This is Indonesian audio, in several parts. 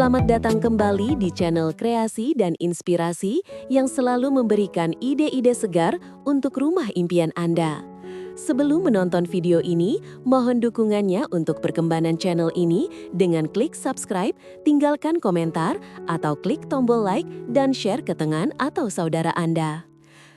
Selamat datang kembali di channel Kreasi dan Inspirasi yang selalu memberikan ide-ide segar untuk rumah impian Anda. Sebelum menonton video ini, mohon dukungannya untuk perkembangan channel ini dengan klik subscribe, tinggalkan komentar, atau klik tombol like dan share ke teman atau saudara Anda.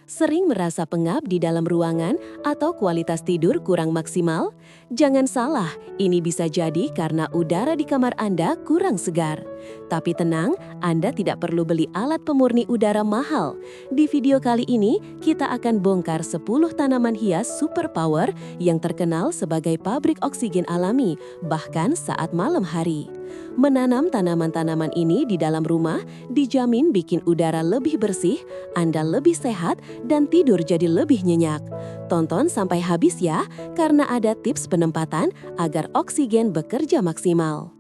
Sering merasa pengap di dalam ruangan atau kualitas tidur kurang maksimal? Jangan salah, ini bisa jadi karena udara di kamar Anda kurang segar. Tapi tenang, Anda tidak perlu beli alat pemurni udara mahal. Di video kali ini, kita akan bongkar 10 tanaman hias superpower yang terkenal sebagai pabrik oksigen alami, bahkan saat malam hari. Menanam tanaman-tanaman ini di dalam rumah dijamin bikin udara lebih bersih, Anda lebih sehat, dan tidur jadi lebih nyenyak. Tonton sampai habis ya, karena ada tips penempatan agar oksigen bekerja maksimal.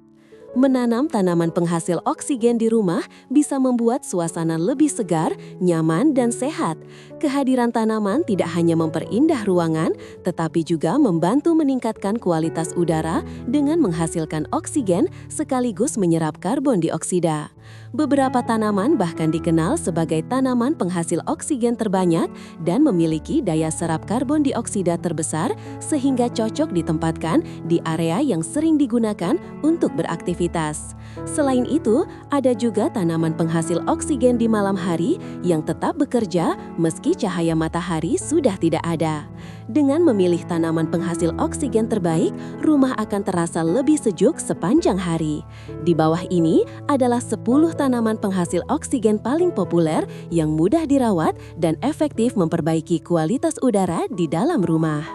Menanam tanaman penghasil oksigen di rumah bisa membuat suasana lebih segar, nyaman, dan sehat. Kehadiran tanaman tidak hanya memperindah ruangan, tetapi juga membantu meningkatkan kualitas udara dengan menghasilkan oksigen sekaligus menyerap karbon dioksida. Beberapa tanaman bahkan dikenal sebagai tanaman penghasil oksigen terbanyak dan memiliki daya serap karbon dioksida terbesar sehingga cocok ditempatkan di area yang sering digunakan untuk beraktivitas. Selain itu, ada juga tanaman penghasil oksigen di malam hari yang tetap bekerja meski cahaya matahari sudah tidak ada. Dengan memilih tanaman penghasil oksigen terbaik, rumah akan terasa lebih sejuk sepanjang hari. Di bawah ini adalah 10 tanaman penghasil oksigen paling populer yang mudah dirawat dan efektif memperbaiki kualitas udara di dalam rumah.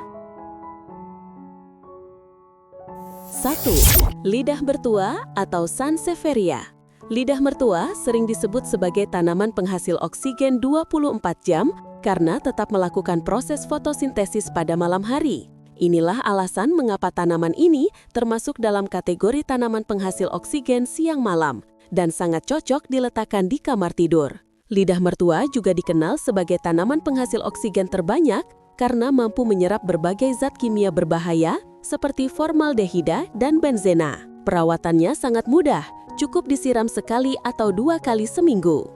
1. Lidah mertua atau Sansevieria. Lidah mertua sering disebut sebagai tanaman penghasil oksigen 24 jam karena tetap melakukan proses fotosintesis pada malam hari. Inilah alasan mengapa tanaman ini termasuk dalam kategori tanaman penghasil oksigen siang malam dan sangat cocok diletakkan di kamar tidur. Lidah mertua juga dikenal sebagai tanaman penghasil oksigen terbanyak karena mampu menyerap berbagai zat kimia berbahaya seperti formaldehida dan benzena. Perawatannya sangat mudah, cukup disiram sekali atau 2 kali seminggu.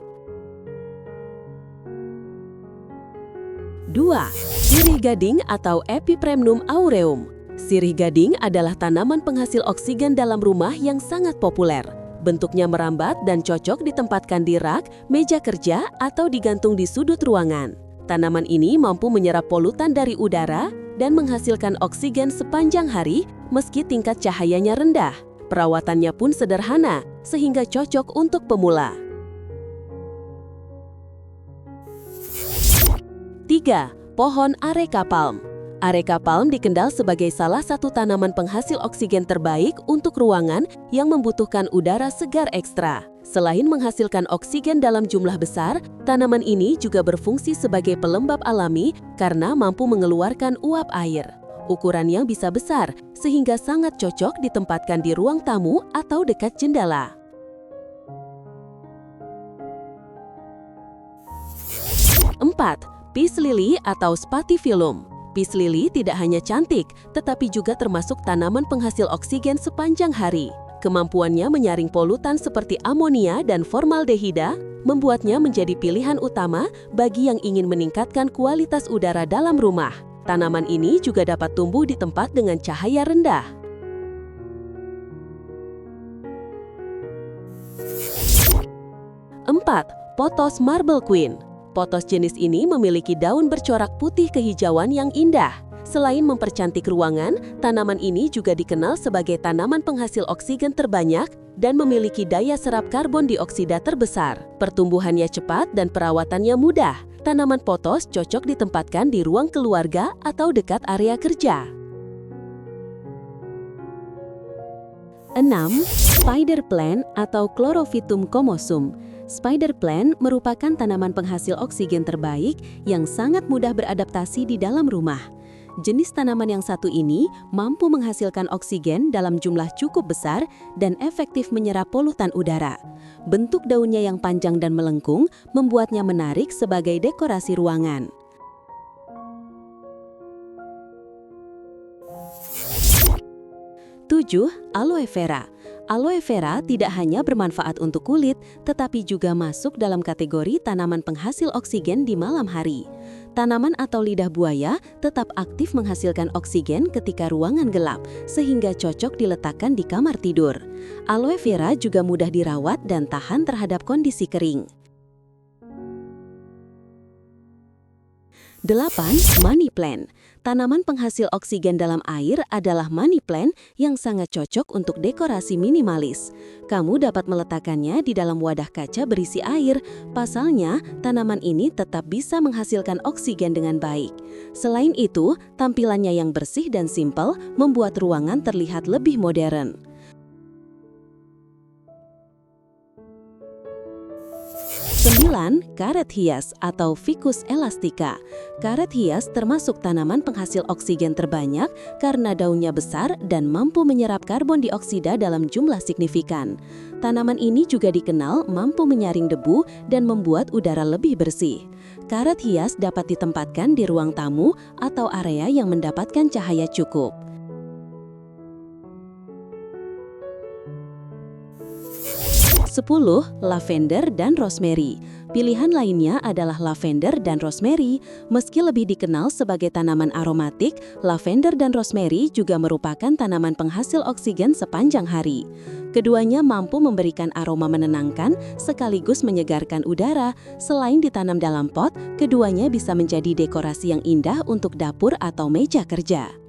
2. Sirih gading atau Epipremnum aureum. Sirih gading adalah tanaman penghasil oksigen dalam rumah yang sangat populer. Bentuknya merambat dan cocok ditempatkan di rak, meja kerja, atau digantung di sudut ruangan. Tanaman ini mampu menyerap polutan dari udara dan menghasilkan oksigen sepanjang hari meski tingkat cahayanya rendah. Perawatannya pun sederhana, sehingga cocok untuk pemula. 3. Pohon Areca palm. Areca palm dikenal sebagai salah satu tanaman penghasil oksigen terbaik untuk ruangan yang membutuhkan udara segar ekstra. Selain menghasilkan oksigen dalam jumlah besar, tanaman ini juga berfungsi sebagai pelembab alami karena mampu mengeluarkan uap air. Ukurannya bisa besar, sehingga sangat cocok ditempatkan di ruang tamu atau dekat jendela. 4. Peace lily atau Spathiphyllum. Peace lily tidak hanya cantik, tetapi juga termasuk tanaman penghasil oksigen sepanjang hari. Kemampuannya menyaring polutan seperti amonia dan formaldehida membuatnya menjadi pilihan utama bagi yang ingin meningkatkan kualitas udara dalam rumah. Tanaman ini juga dapat tumbuh di tempat dengan cahaya rendah. 4. Pothos marble queen. Pothos jenis ini memiliki daun bercorak putih kehijauan yang indah. Selain mempercantik ruangan, tanaman ini juga dikenal sebagai tanaman penghasil oksigen terbanyak dan memiliki daya serap karbon dioksida terbesar. Pertumbuhannya cepat dan perawatannya mudah. Tanaman pothos cocok ditempatkan di ruang keluarga atau dekat area kerja. 6. Spider plant atau Chlorophytum comosum. Spider plant merupakan tanaman penghasil oksigen terbaik yang sangat mudah beradaptasi di dalam rumah. Jenis tanaman yang satu ini mampu menghasilkan oksigen dalam jumlah cukup besar dan efektif menyerap polutan udara. Bentuk daunnya yang panjang dan melengkung membuatnya menarik sebagai dekorasi ruangan. 7. Aloe vera. Aloe vera tidak hanya bermanfaat untuk kulit, tetapi juga masuk dalam kategori tanaman penghasil oksigen di malam hari. Tanaman atau lidah buaya tetap aktif menghasilkan oksigen ketika ruangan gelap, sehingga cocok diletakkan di kamar tidur. Aloe vera juga mudah dirawat dan tahan terhadap kondisi kering. 8. Money plant. Tanaman penghasil oksigen dalam air adalah money plant yang sangat cocok untuk dekorasi minimalis. Kamu dapat meletakkannya di dalam wadah kaca berisi air. Pasalnya, tanaman ini tetap bisa menghasilkan oksigen dengan baik. Selain itu, tampilannya yang bersih dan simpel membuat ruangan terlihat lebih modern. 9. Karet hias atau Ficus elastica. Karet hias termasuk tanaman penghasil oksigen terbanyak karena daunnya besar dan mampu menyerap karbon dioksida dalam jumlah signifikan. Tanaman ini juga dikenal mampu menyaring debu dan membuat udara lebih bersih. Karet hias dapat ditempatkan di ruang tamu atau area yang mendapatkan cahaya cukup. 10. Lavender dan rosemary. Pilihan lainnya adalah lavender dan rosemary. Meski lebih dikenal sebagai tanaman aromatik, lavender dan rosemary juga merupakan tanaman penghasil oksigen sepanjang hari. Keduanya mampu memberikan aroma menenangkan sekaligus menyegarkan udara. Selain ditanam dalam pot, keduanya bisa menjadi dekorasi yang indah untuk dapur atau meja kerja.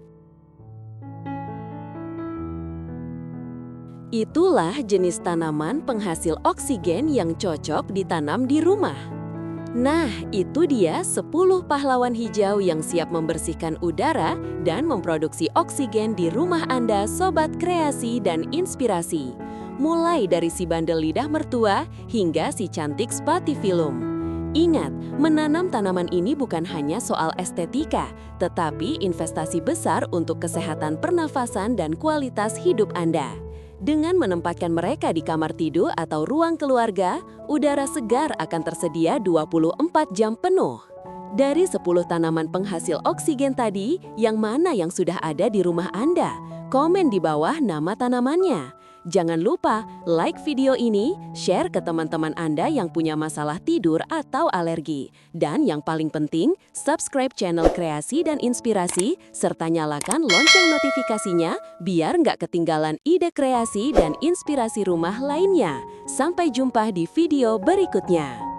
Itulah jenis tanaman penghasil oksigen yang cocok ditanam di rumah. Nah, itu dia 10 pahlawan hijau yang siap membersihkan udara dan memproduksi oksigen di rumah Anda, Sobat Kreasi dan Inspirasi. Mulai dari si bandel lidah mertua hingga si cantik spatifilum. Ingat, menanam tanaman ini bukan hanya soal estetika, tetapi investasi besar untuk kesehatan pernafasan dan kualitas hidup Anda. Dengan menempatkan mereka di kamar tidur atau ruang keluarga, udara segar akan tersedia 24 jam penuh. Dari 10 tanaman penghasil oksigen tadi, yang mana yang sudah ada di rumah Anda? Komen di bawah nama tanamannya. Jangan lupa like video ini, share ke teman-teman Anda yang punya masalah tidur atau alergi. Dan yang paling penting, subscribe channel Kreasi dan Inspirasi, serta nyalakan lonceng notifikasinya biar nggak ketinggalan ide kreasi dan inspirasi rumah lainnya. Sampai jumpa di video berikutnya.